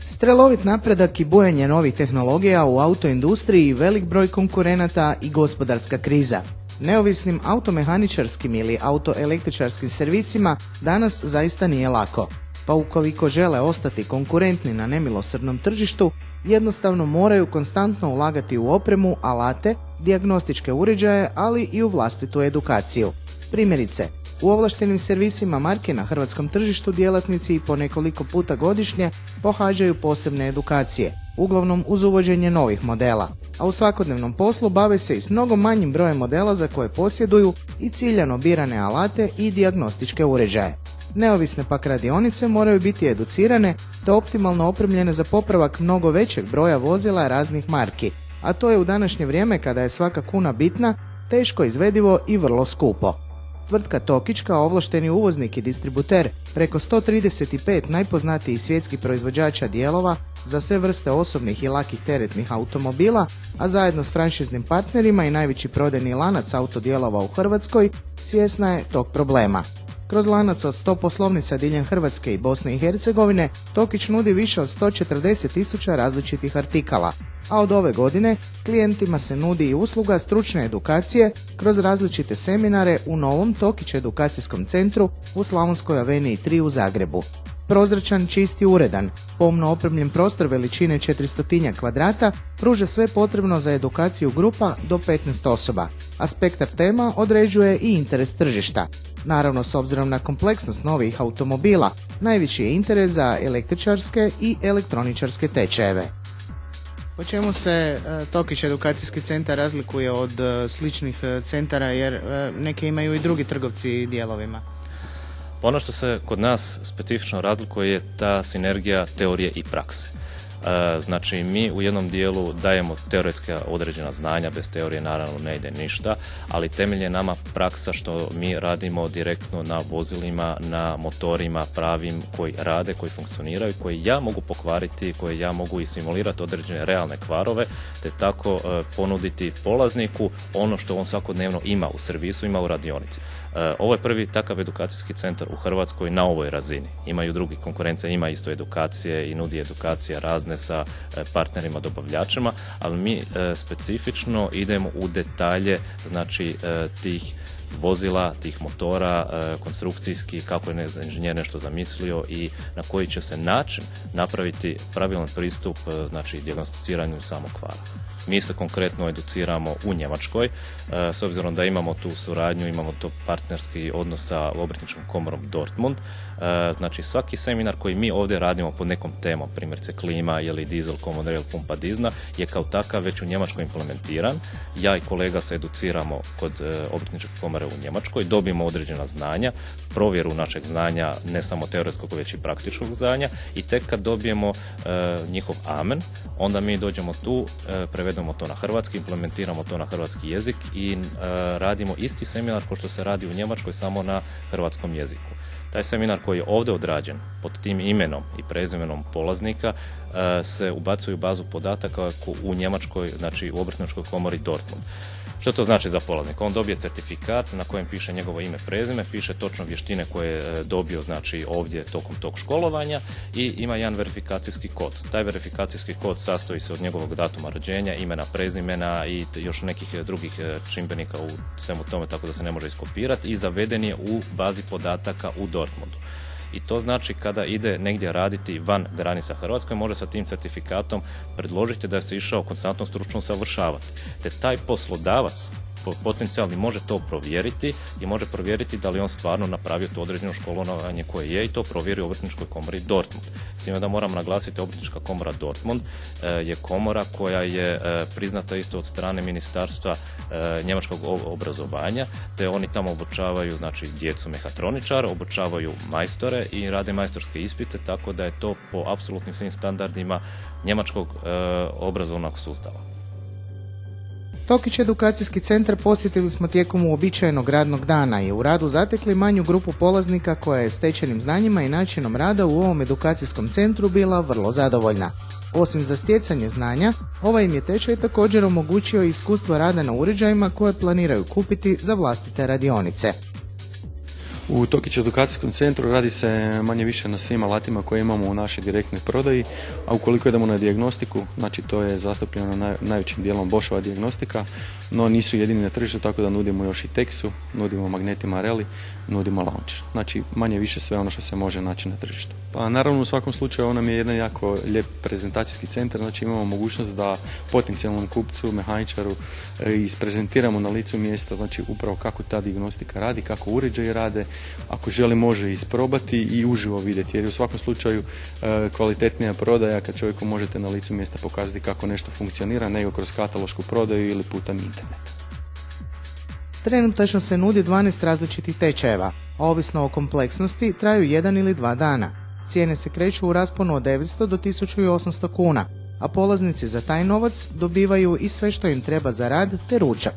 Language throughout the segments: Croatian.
Strelovit napredak i bujanje novih tehnologija u autoindustriji, velik broj konkurenata i gospodarska kriza. Neovisnim automehaničarskim ili autoelektričarskim servisima danas zaista nije lako. Pa ukoliko žele ostati konkurentni na nemilosrdnom tržištu, jednostavno moraju konstantno ulagati u opremu, alate, dijagnostičke uređaje, ali i u vlastitu edukaciju. Primjerice, u ovlaštenim servisima marke na hrvatskom tržištu djelatnici po nekoliko puta godišnje pohađaju posebne edukacije, uglavnom uz uvođenje novih modela, a u svakodnevnom poslu bave se i s mnogo manjim brojem modela za koje posjeduju i ciljano birane alate i dijagnostičke uređaje. Neovisne pak radionice moraju biti educirane te optimalno opremljene za popravak mnogo većeg broja vozila raznih marki, a to je u današnje vrijeme kada je svaka kuna bitna, teško izvedivo i vrlo skupo. Tvrtka Tokić kao ovlašteni uvoznik i distributer preko 135 najpoznatijih svjetskih proizvođača dijelova za sve vrste osobnih i lakih teretnih automobila, a zajedno s franšiznim partnerima i najveći prodajni lanac autodijelova u Hrvatskoj, svjesna je tog problema. Kroz lanac od 100 poslovnica diljem Hrvatske i Bosne i Hercegovine, Tokić nudi više od 140.000 različitih artikala, a od ove godine klijentima se nudi i usluga stručne edukacije kroz različite seminare u novom Tokić edukacijskom centru u Slavonskoj aveniji 3 u Zagrebu. Prozračan, čist i uredan, pomno opremljen prostor veličine 400 kvadrata pruža sve potrebno za edukaciju grupa do 15 osoba, a spektar tema određuje i interes tržišta. Naravno, s obzirom na kompleksnost novih automobila, najveći je interes za električarske i elektroničarske tečajeve. Po čemu se Tokić edukacijski centar razlikuje od sličnih centara, jer neke imaju i drugi trgovci dijelovima? Ono što se kod nas specifično razlikuje je ta sinergija teorije i prakse. Znači, mi u jednom dijelu dajemo teoretska određena znanja, bez teorije naravno ne ide ništa, ali temelj je nama praksa što mi radimo direktno na vozilima, na motorima pravim koji rade, koji funkcioniraju, koji ja mogu pokvariti, koji ja mogu i simulirati određene realne kvarove, te tako ponuditi polazniku ono što on svakodnevno ima u servisu, ima u radionici. Ovo je prvi takav edukacijski centar u Hrvatskoj na ovoj razini. Imaju drugi konkurencija, ima isto edukacije i nudi edukacije razne sa partnerima, dobavljačima, ali mi specifično idemo u detalje, znači tih vozila, tih motora, konstrukcijski, kako je inženjer nešto zamislio i na koji će se način napraviti pravilan pristup, znači dijagnosticiranju samog kvara. Mi se konkretno educiramo u Njemačkoj, s obzirom da imamo tu suradnju, imamo to partnerski odnos sa obrtničkom komorom Dortmund. Znači, svaki seminar koji mi ovdje radimo pod nekom temom, primjerice klima ili dizel, common rail, pumpa dizna, je kao takav već u Njemačkoj implementiran. Ja i kolega se educiramo kod obrtničke komore u Njemačkoj, dobijemo određena znanja, provjeru našeg znanja, ne samo teoretskog, već i praktičnog znanja, i tek kad dobijemo njihov amen, onda mi dođemo tu, prevedemo to na hrvatski, implementiramo to na hrvatski jezik i radimo isti seminar kao što se radi u Njemačkoj, samo na hrvatskom jeziku. Taj seminar koji je ovdje odrađen pod tim imenom i prezimenom polaznika se ubacuje u bazu podataka u Njemačkoj, znači u obrtničkoj komori Dortmund. Što to znači za polaznika? On dobije certifikat na kojem piše njegovo ime, prezime, piše točno vještine koje je dobio, znači ovdje tokom tog školovanja, i ima jedan verifikacijski kod. Taj verifikacijski kod sastoji se od njegovog datuma rođenja, imena, prezimena i još nekih drugih čimbenika u svemu tome, tako da se ne može iskopirati, i zaveden je u bazi podataka u Dortmundu. I to znači kada ide negdje raditi van granica Hrvatske, može sa tim certifikatom predložiti da se išao konstantno stručno usavršavati. Te taj poslodavac potencijalni može to provjeriti i može provjeriti da li on stvarno napravio to određeno školovanje koje je, i to provjeri u obrtničkoj komori Dortmund. S time da moram naglasiti, obrtnička komora Dortmund je komora koja je priznata isto od strane ministarstva njemačkog obrazovanja, te oni tamo obučavaju, znači, djecu mehatroničara, obučavaju majstore i rade majstorske ispite, tako da je to po apsolutnim svim standardima njemačkog obrazovnog sustava. Tokić edukacijski centar posjetili smo tijekom uobičajenog radnog dana i u radu zatekli manju grupu polaznika koja je stečenim znanjima i načinom rada u ovom edukacijskom centru bila vrlo zadovoljna. Osim za stjecanje znanja, ovaj im je tečaj također omogućio iskustvo rada na uređajima koje planiraju kupiti za vlastite radionice. U Tokić edukacijskom centru radi se manje više na svim alatima koje imamo u našoj direktnoj prodaji, a ukoliko idemo na dijagnostiku, znači to je zastupljeno najvećim dijelom Boschova dijagnostika, no nisu jedini na tržištu, tako da nudimo još i Texu, nudimo Magneti Marelli, nudimo Launch. Znači manje više sve ono što se može naći na tržištu. Pa naravno u svakom slučaju on nam je jedan jako lijep prezentacijski centar, znači imamo mogućnost da potencijalnom kupcu, mehaničaru isprezentiramo na licu mjesta, znači upravo kako ta dijagnostika radi, kako uređaji rade, ako želi može isprobati i uživo vidjeti, jer je u svakom slučaju kvalitetnija prodaja kad čovjeku možete na licu mjesta pokazati kako nešto funkcionira, nego kroz katalošku prodaju ili putem interneta. Trenutačno se nudi 12 različitih tečajeva, a ovisno o kompleksnosti traju 1 ili 2 dana. Cijene se kreću u rasponu od 900 do 1800 kuna, a polaznici za taj novac dobivaju i sve što im treba za rad te ručak.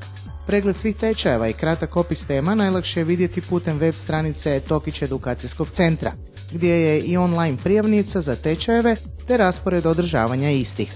Pregled svih tečajeva i kratak opis tema najlakše je vidjeti putem web stranice Tokić edukacijskog centra, gdje je i online prijavnica za tečajeve te raspored održavanja istih.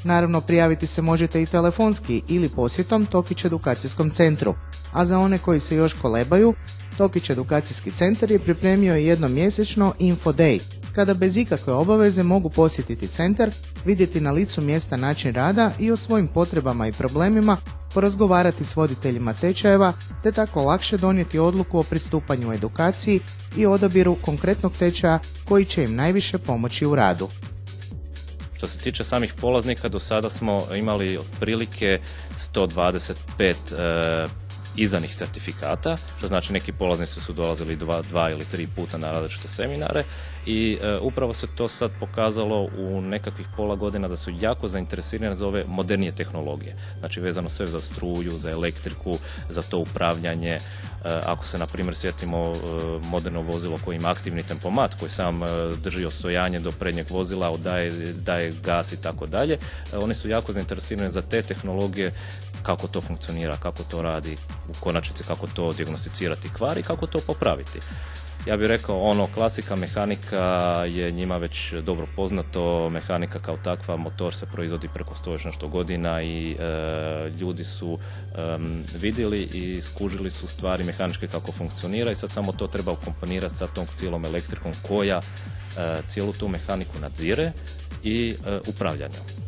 Naravno, prijaviti se možete i telefonski ili posjetom Tokić edukacijskom centru, a za one koji se još kolebaju, Tokić edukacijski centar je pripremio jednomjesečno Info Day, kada bez ikakve obaveze mogu posjetiti centar, vidjeti na licu mjesta način rada i o svojim potrebama i problemima porazgovarati s voditeljima tečajeva, te tako lakše donijeti odluku o pristupanju edukaciji i odabiru konkretnog tečaja koji će im najviše pomoći u radu. Što se tiče samih polaznika, do sada smo imali otprilike 125 izdanih certifikata, što znači neki polaznici su dolazili 2 ili 3 puta na različite seminare i upravo se to sad pokazalo u nekakvih pola godina da su jako zainteresirani za ove modernije tehnologije. Znači vezano sve za struju, za elektriku, za to upravljanje. Ako se na primjer sjetimo moderno vozilo koje ima aktivni tempomat koji sam drži ostojanje do prednjeg vozila, daje gas i tako dalje, oni su jako zainteresirani za te tehnologije, kako to funkcionira, kako to radi, u konačnici kako to dijagnosticirati kvar i kako to popraviti. Ja bih rekao, klasika mehanika je njima već dobro poznato, mehanika kao takva, motor se proizvodi preko 100 nešto godina i ljudi su vidjeli i skužili su stvari mehaničke kako funkcionira i sad samo to treba ukomponirati sa tom cijelom elektrikom koja cijelu tu mehaniku nadzire i upravlja njom.